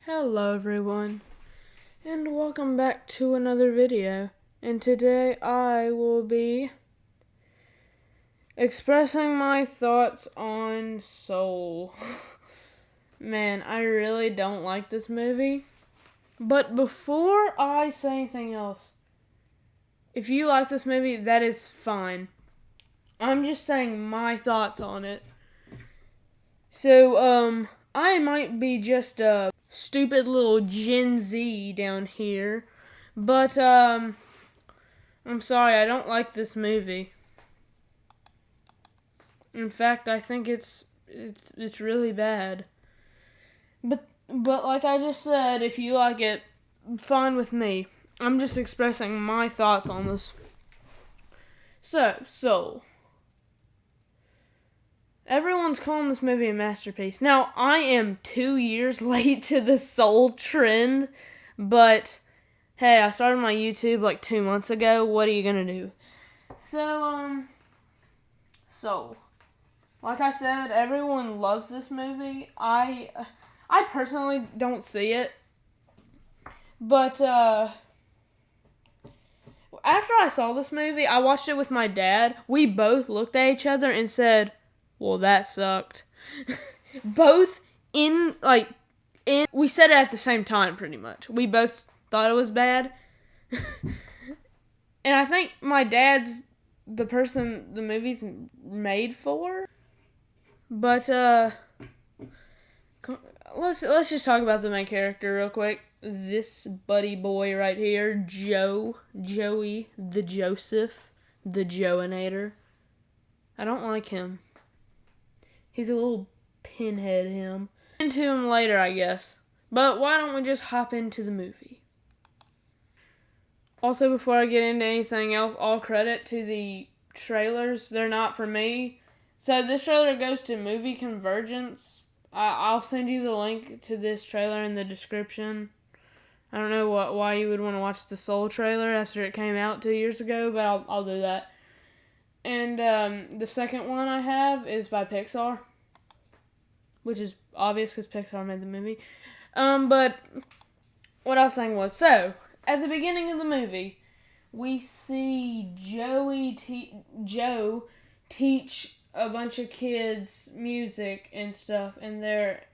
Hello everyone, and welcome back to another video. And today I will be expressing my thoughts on Soul. Man, I really don't like this movie. But before I say anything else, if you like this movie, that is fine. I'm just saying my thoughts on it. So, I might be just a stupid little Gen Z down here, but, I'm sorry, I don't like this movie. In fact, I think it's really bad. But like I just said, if you like it, fine with me. I'm just expressing my thoughts on this. So, Soul. Everyone's calling this movie a masterpiece. Now, I am 2 years late to the Soul trend, but hey, I started my YouTube like 2 months ago. What are you gonna do? So, Soul. Like I said, everyone loves this movie. I personally don't see it, but after I saw this movie, I watched it with my dad. We both looked at each other and said, well, that sucked. Both we said it at the same time, pretty much. We both thought it was bad. And I think my dad's the person the movie's made for. But, let's just talk about the main character real quick. This buddy boy right here, Joey, the Joseph, the Joinator. I don't like him. He's a little pinhead, him. Into him later, I guess. But why don't we just hop into the movie? Also, before I get into anything else, all credit to the trailers. They're not for me. So this trailer goes to Movie Convergence. I'll send you the link to this trailer in the description. I don't know why you would want to watch the Soul trailer after it came out 2 years ago, but I'll do that. And the second one I have is by Pixar, which is obvious because Pixar made the movie. But what I was saying was, so at the beginning of the movie, we see Joe teach a bunch of kids music and stuff, and they're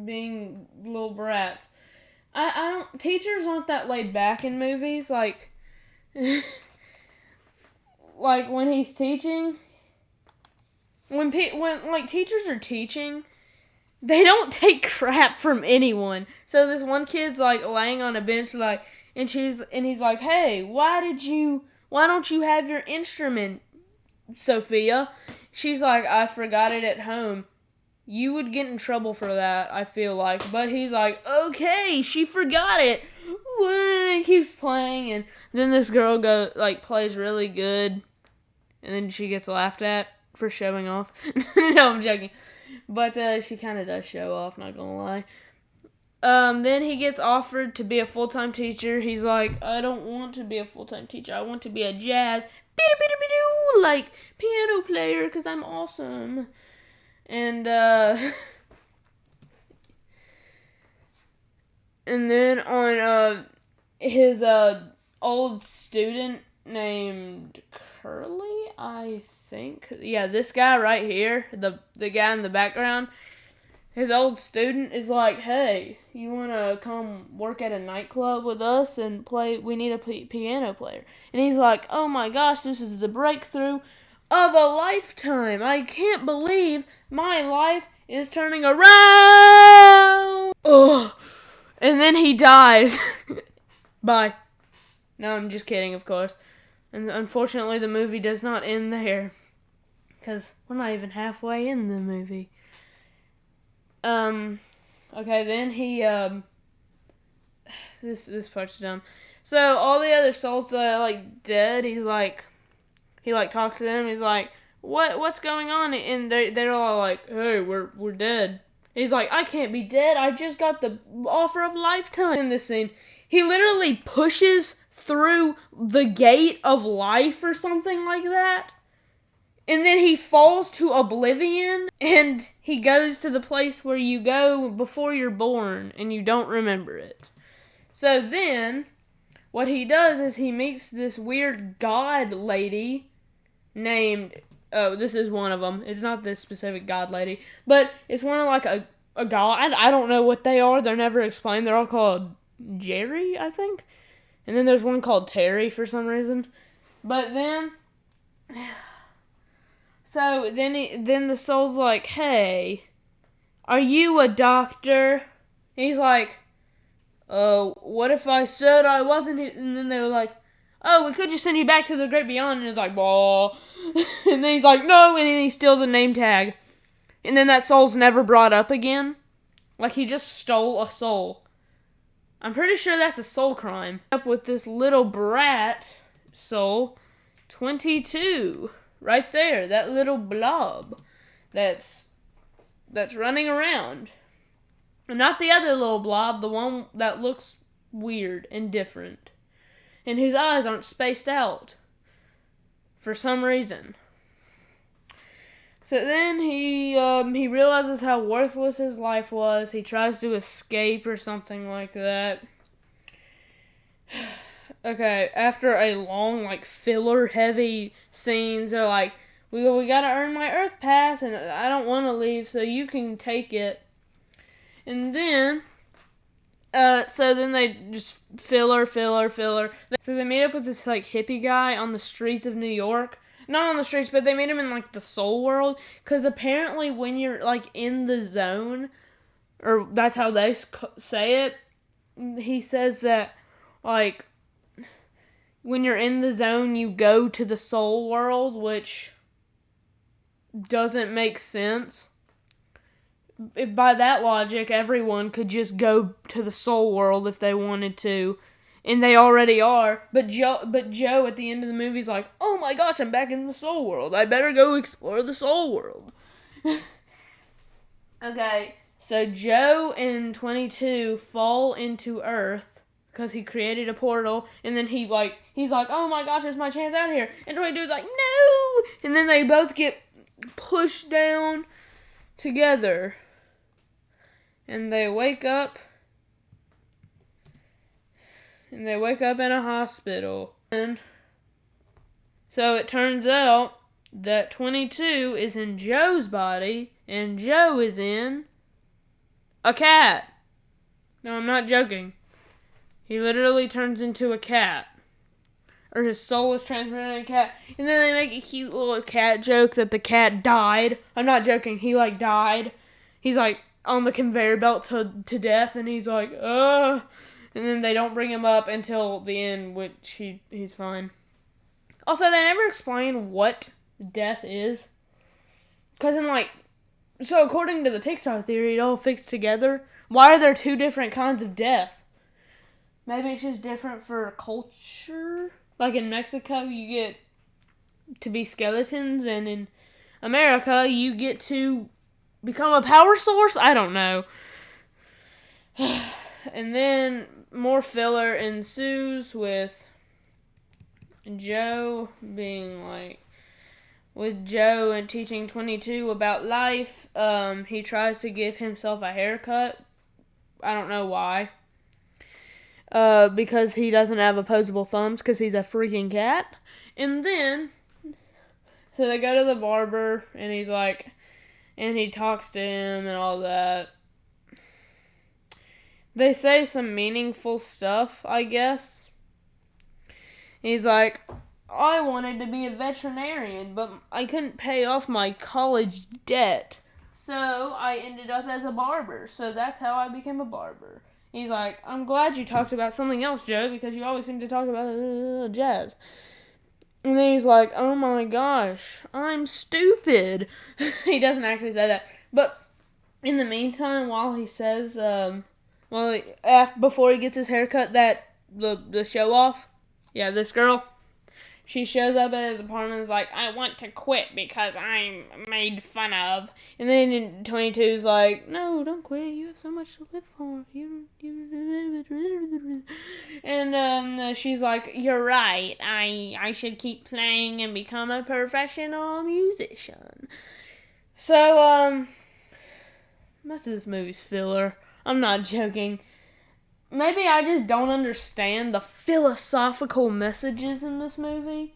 being little brats. Teachers aren't that laid back in movies, like when he's teaching, when teachers are teaching, they don't take crap from anyone. So this one kid's like laying on a bench, like, and he's like, "Hey, why don't you have your instrument, Sophia?" She's like, "I forgot it at home." You would get in trouble for that, I feel like. But he's like, "Okay, she forgot it." And keeps playing, and then this girl plays really good, and then she gets laughed at for showing off. No, I'm joking. But she kind of does show off, not gonna lie. Then he gets offered to be a full-time teacher. He's like, "I don't want to be a full-time teacher. I want to be a jazz, like, piano player, because I'm awesome." And, and then on, his, old student named Curly, I think. Yeah, this guy right here, the guy in the background, his old student is like, "Hey, you want to come work at a nightclub with us and play? We need a piano player." And he's like, "Oh my gosh, this is the breakthrough of a lifetime. I can't believe my life is turning around." Ugh. And then he dies. Bye. No, I'm just kidding, of course. And unfortunately, the movie does not end there, because we're not even halfway in the movie. Okay, then he, this part's dumb. So, all the other souls are, dead. He talks to them. He's like, what's going on? And they're all like, "Hey, we're dead." He's like, "I can't be dead. I just got the offer of lifetime." In this scene, he literally pushes through the gate of life or something like that. And then he falls to oblivion, and he goes to the place where you go before you're born and you don't remember it. So then, what he does is he meets this weird god lady named, oh, this is one of them. It's not this specific god lady, but it's one of like a god. I don't know what they are. They're never explained. They're all called Jerry, I think. And then there's one called Terry for some reason. But then, so then the soul's like, hey, are you a doctor? And he's like, what if I said I wasn't? And then they were like, oh, we could just send you back to the great beyond. And it's like, blah. And then he's like, no, and then he steals a name tag. And then that soul's never brought up again. Like, he just stole a soul. I'm pretty sure that's a soul crime. Up with this little brat soul, 22. Right there, that little blob that's running around. And not the other little blob, the one that looks weird and different. And his eyes aren't spaced out for some reason. So then he realizes how worthless his life was. He tries to escape or something like that. Okay, after a long, like, filler-heavy scenes, they're like, we gotta earn my Earth Pass, and I don't want to leave, so you can take it. And then, so then they just filler. So they meet up with this, like, hippie guy on the streets of New York. Not on the streets, but they made him in, like, the soul world. Because apparently when you're, like, in the zone, or that's how they say it, he says that, like, when you're in the zone, you go to the soul world, which doesn't make sense. If by that logic, everyone could just go to the soul world if they wanted to. And they already are. But Joe at the end of the movie is like, oh my gosh, I'm back in the soul world. I better go explore the soul world. Okay, so Joe and 22 fall into Earth because he created a portal. And then he's like, oh my gosh, it's my chance out here. And 22's like, no! And then they both get pushed down together. And they wake up. And they wake up in a hospital. And so it turns out that 22 is in Joe's body, and Joe is in a cat. No, I'm not joking. He literally turns into a cat. Or his soul is transferred into a cat. And then they make a cute little cat joke that the cat died. I'm not joking. He, like, died. He's, like, on the conveyor belt to death, and he's like, ugh. And then they don't bring him up until the end, which he's fine. Also, they never explain what death is. Because so according to the Pixar theory, it all fits together. Why are there two different kinds of death? Maybe it's just different for culture. Like in Mexico, you get to be skeletons, and in America, you get to become a power source? I don't know. And then more filler ensues with Joe being like, with Joe and teaching 22 about life. He tries to give himself a haircut. I don't know why. Because he doesn't have opposable thumbs because he's a freaking cat. And then, so they go to the barber and he's like, and he talks to him and all that. They say some meaningful stuff, I guess. He's like, I wanted to be a veterinarian, but I couldn't pay off my college debt. So I ended up as a barber. So that's how I became a barber. He's like, I'm glad you talked about something else, Joe, because you always seem to talk about jazz. And then he's like, oh my gosh, I'm stupid. He doesn't actually say that. But in the meantime, while he says, before he gets his haircut, that the show off, yeah, this girl, she shows up at his apartment and is like, I want to quit because I'm made fun of. And then 22's like, no, don't quit. You have so much to live for. And she's like, you're right. I should keep playing and become a professional musician. So, most of this movie's filler. I'm not joking. Maybe I just don't understand the philosophical messages in this movie.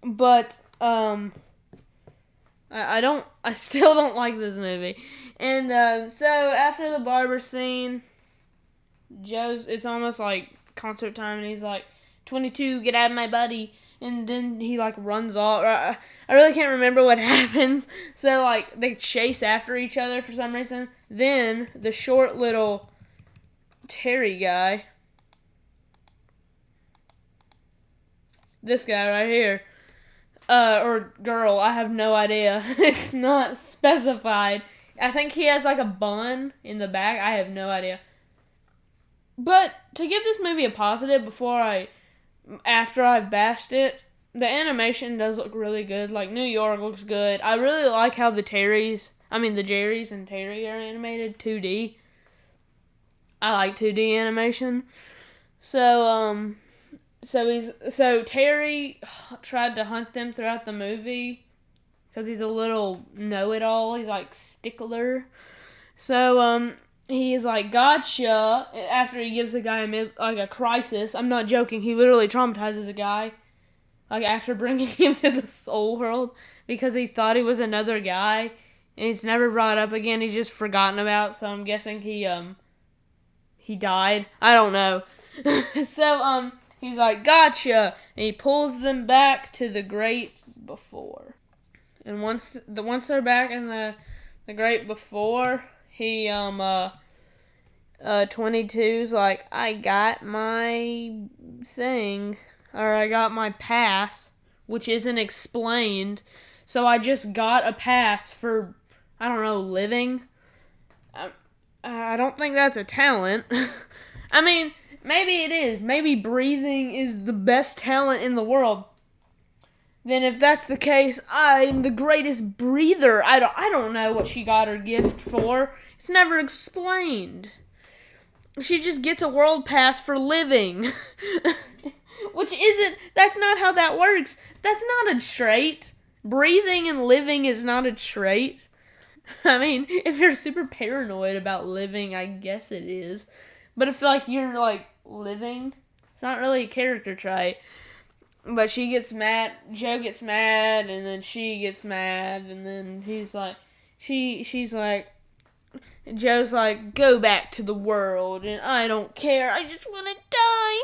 But, I still don't like this movie. And, so, after the barber scene, it's almost like concert time, and he's like, 22, get out of my body. And then he, like, runs off. I really can't remember what happens. So, like, they chase after each other for some reason. Then, the short little Terry guy, this guy right here, or girl, I have no idea. It's not specified. I think he has, like, a bun in the back. I have no idea. But, to give this movie a positive after I've bashed it, the animation does look really good. Like, New York looks good. I really like how the Jerrys and Terry are animated 2D. I like 2D animation. So Terry tried to hunt them throughout the movie because he's a little know-it-all. He's like stickler. So, he's like, gotcha, after he gives the guy a crisis. I'm not joking. He literally traumatizes a guy, like, after bringing him to the soul world because he thought he was another guy, and he's never brought up again. He's just forgotten about, so I'm guessing he died. I don't know. So, he's like, gotcha, and he pulls them back to the great before. And once they're back in the great before, he, 22's like, I got my thing, or I got my pass, which isn't explained, so I just got a pass for, I don't know, living. I don't think that's a talent. I mean, maybe it is. Maybe breathing is the best talent in the world. Then if that's the case, I'm the greatest breather. I don't know what she got her gift for. It's never explained. She just gets a world pass for living. That's not how that works. That's not a trait. Breathing and living is not a trait. I mean, if you're super paranoid about living, I guess it is. But if, like, you're, like, living, it's not really a character trait. But she gets mad, Joe gets mad, and then she gets mad, and then he's like, she's like, Joe's like, go back to the world, and I don't care, I just want to die.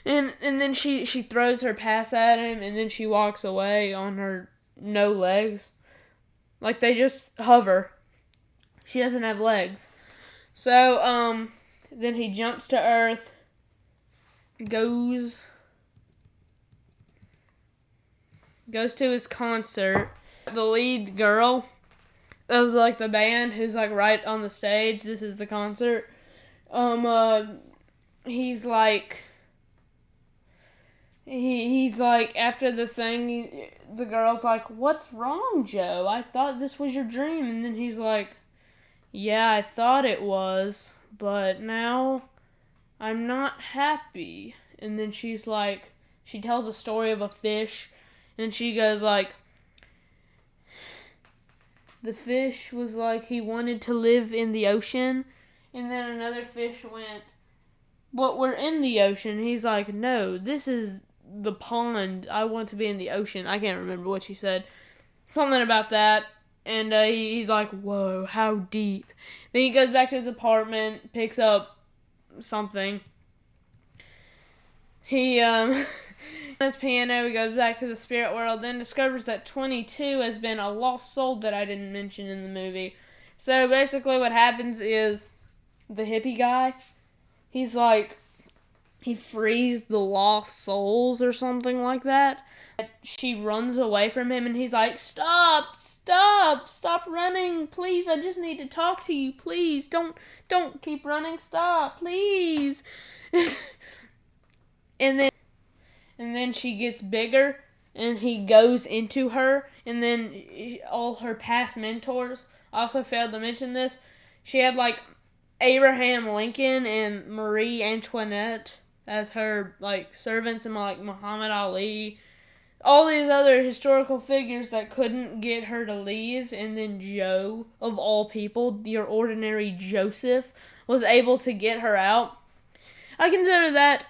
And then she throws her pass at him, and then she walks away on her no legs. Like, they just hover. She doesn't have legs. So, then he jumps to Earth, goes to his concert. The lead girl of, like, the band who's, like, right on the stage, this is the concert, he's like, after the thing, the girl's like, what's wrong, Joe? I thought this was your dream. And then he's like, yeah, I thought it was, but now I'm not happy. And then she's like, she tells a story of a fish, and she goes like, the fish was like, he wanted to live in the ocean, and then another fish went, but we're in the ocean. He's like, no, this is the pond. I want to be in the ocean. I can't remember what she said. Something about that. And he's like, whoa, how deep. Then he goes back to his apartment, picks up something. He, his piano, he goes back to the spirit world, then discovers that 22 has been a lost soul that I didn't mention in the movie. So basically what happens is the hippie guy, he's like, he frees the lost souls or something like that. She runs away from him, and he's like, stop running, please, I just need to talk to you, please, don't keep running, stop, please. And then she gets bigger, and he goes into her, and then all her past mentors, also failed to mention this, she had, like, Abraham Lincoln and Marie Antoinette as her, like, servants, and, like, Muhammad Ali, all these other historical figures that couldn't get her to leave, and then Joe, of all people, your ordinary Joseph, was able to get her out. I consider that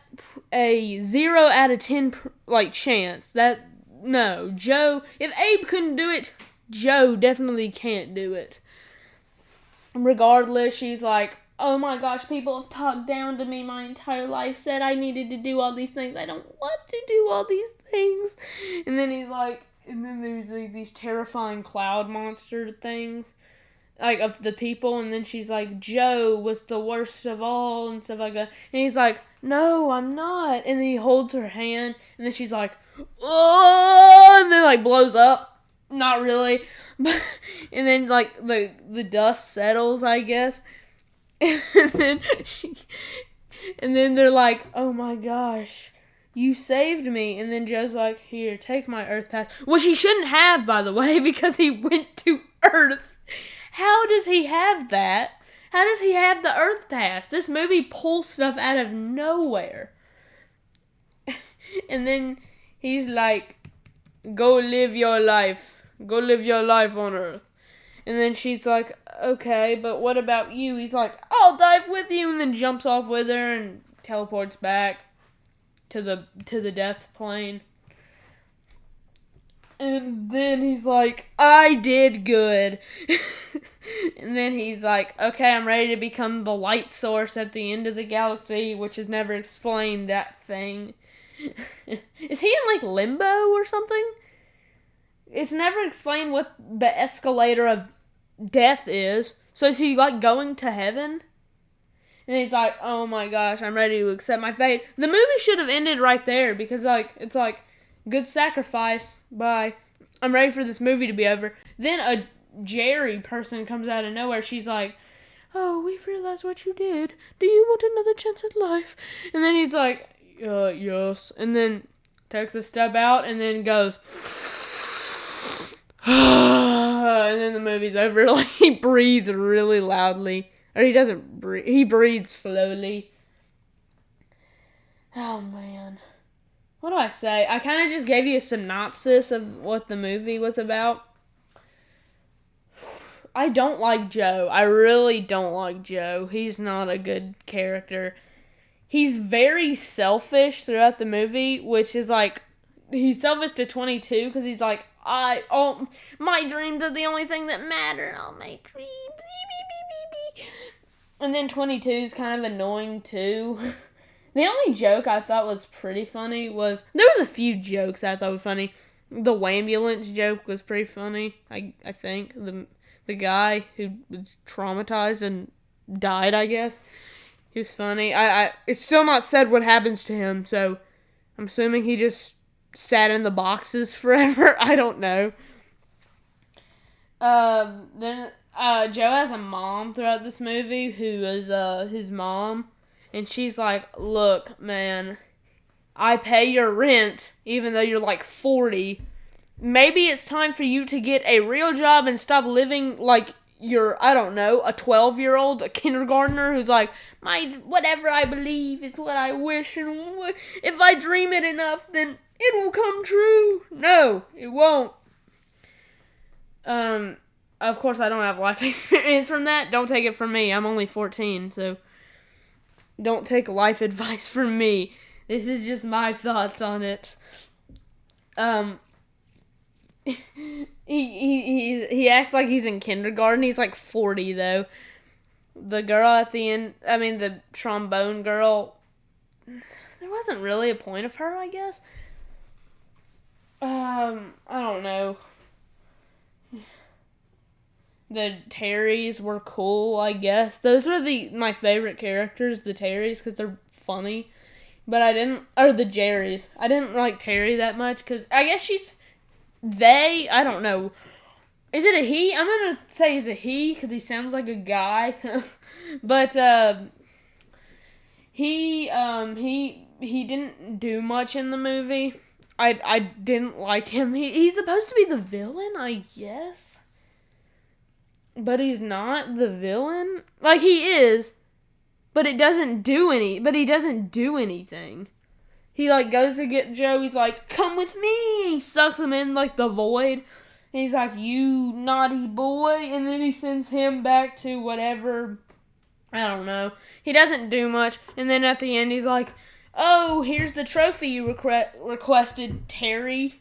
a 0 out of 10 chance. No, Joe, if Abe couldn't do it, Joe definitely can't do it. Regardless, she's like, oh my gosh, people have talked down to me my entire life, said I needed to do all these things. I don't want to do all these things. And then he's like, and then there's these terrifying cloud monster things, like, of the people. And then she's like, Joe was the worst of all and stuff like that. And he's like, no, I'm not. And then he holds her hand, and then she's like, oh, and then, like, blows up. Not really. But, and then, like, the dust settles, I guess. And then they're like, oh my gosh, you saved me. And then Joe's like, here, take my Earth pass. Which he shouldn't have, by the way, because he went to Earth. How does he have that? How does he have the Earth pass? This movie pulls stuff out of nowhere. And then he's like, go live your life. Go live your life on Earth. And then she's like, okay, but what about you? He's like, I'll dive with you, and then jumps off with her and teleports back to the death plane. And then he's like, I did good. And then he's like, okay, I'm ready to become the light source at the end of the galaxy, which is never explained, that thing. Is he in, like, limbo or something? It's never explained what the escalator of death is. So is he, like, going to heaven? And he's like, oh my gosh, I'm ready to accept my fate. The movie should have ended right there, because, like, it's like, good sacrifice, bye. I'm ready for this movie to be over. Then a Jerry person comes out of nowhere. She's like, oh, we've realized what you did. Do you want another chance at life? And then he's like, yes. And then takes a step out and then goes, and then the movie's over. Like, he breathes really loudly. Or he doesn't breathe. He breathes slowly. Oh, man. What do I say? I kind of just gave you a synopsis of what the movie was about. I don't like Joe. I really don't like Joe. He's not a good character. He's very selfish throughout the movie, which is like, he's selfish to 22 because he's like, my dreams are the only thing that matter. All my dreams. And then 22 is kind of annoying too. The only joke I thought was pretty funny was, there was a few jokes I thought were funny. The Wambulance joke was pretty funny, I think. The guy who was traumatized and died, I guess. He was funny. It's still not said what happens to him, so I'm assuming he just sat in the boxes forever. I don't know. Then Joe has a mom throughout this movie who is his mom. And she's like, look, man, I pay your rent even though you're like 40. Maybe it's time for you to get a real job and stop living like you're, I don't know, a 12-year-old, a kindergartner who's like, whatever I believe is what I wish, and if I dream it enough, then it will come true. No, it won't. Of course, I don't have life experience from that. Don't take it from me. I'm only 14, so don't take life advice from me. This is just my thoughts on it. He acts like he's in kindergarten. He's like 40 though. The girl at the end, the trombone girl, there wasn't really a point of her, I guess. I don't know. The Terrys were cool, I guess. Those were my favorite characters, the Terrys, because they're funny. But the Jerrys. I didn't like Terry that much, because I guess I don't know. Is it a he? I'm going to say it's a he, because he sounds like a guy. But, he didn't do much in the movie. I didn't like him. He's supposed to be the villain, I guess. But he's not the villain. Like, he is, but he doesn't do anything. he like goes to get Joe. He's like, "Come with me." He sucks him in like the void. And he's like, "You naughty boy," and then he sends him back to whatever. I don't know. He doesn't do much, and then at the end he's like, "Oh, here's the trophy you requested, Terry."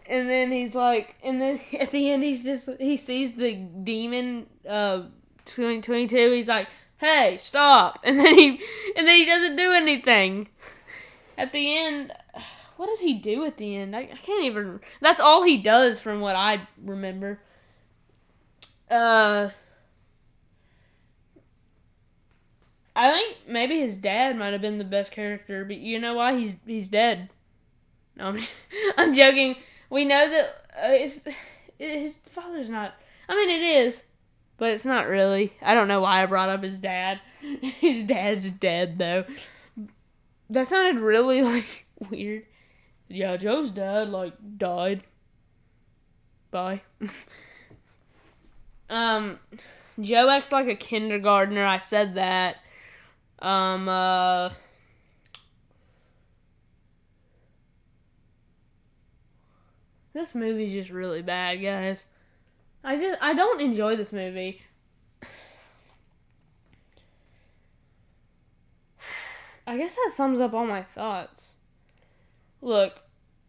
And then he's like, and then at the end he sees the demon 2022. He's like, "Hey, stop!" And then he doesn't do anything. At the end, what does he do at the end? I can't even. That's all he does from what I remember. I think maybe his dad might have been the best character, but you know why? He's dead. No, I'm joking. We know that his father's not. I mean, it is, but it's not really. I don't know why I brought up his dad. His dad's dead though. That sounded really like weird. Yeah, Joe's dad like died. Bye. Joe acts like a kindergartner. I said that. This movie's just really bad, guys. I don't enjoy this movie. I guess that sums up all my thoughts. Look,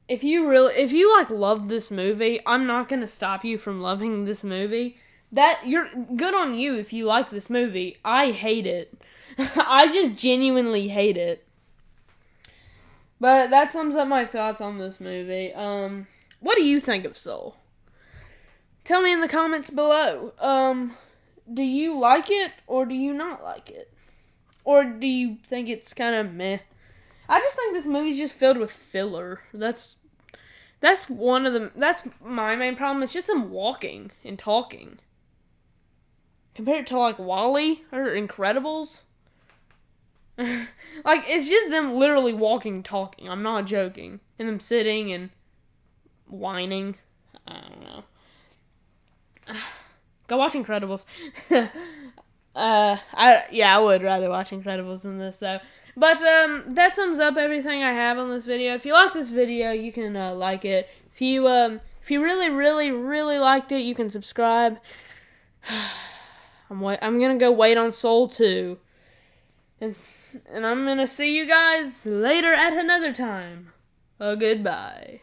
if you like love this movie, I'm not gonna stop you from loving this movie. That you're good on you if you like this movie. I hate it. I just genuinely hate it. But that sums up my thoughts on this movie. What do you think of Soul? Tell me in the comments below. Do you like it or do you not like it? Or do you think it's kind of meh? I just think this movie's just filled with filler. That's my main problem. It's just them walking and talking. Compared to like WALL-E or Incredibles. Like, it's just them literally walking and talking. I'm not joking. And them sitting and whining. I don't know. Go watch Incredibles. I would rather watch Incredibles than this though. But that sums up everything I have on this video. If you like this video, you can like it. If you really, really, really liked it, you can subscribe. I'm gonna go wait on Soul 2. And I'm gonna see you guys later at another time. Goodbye.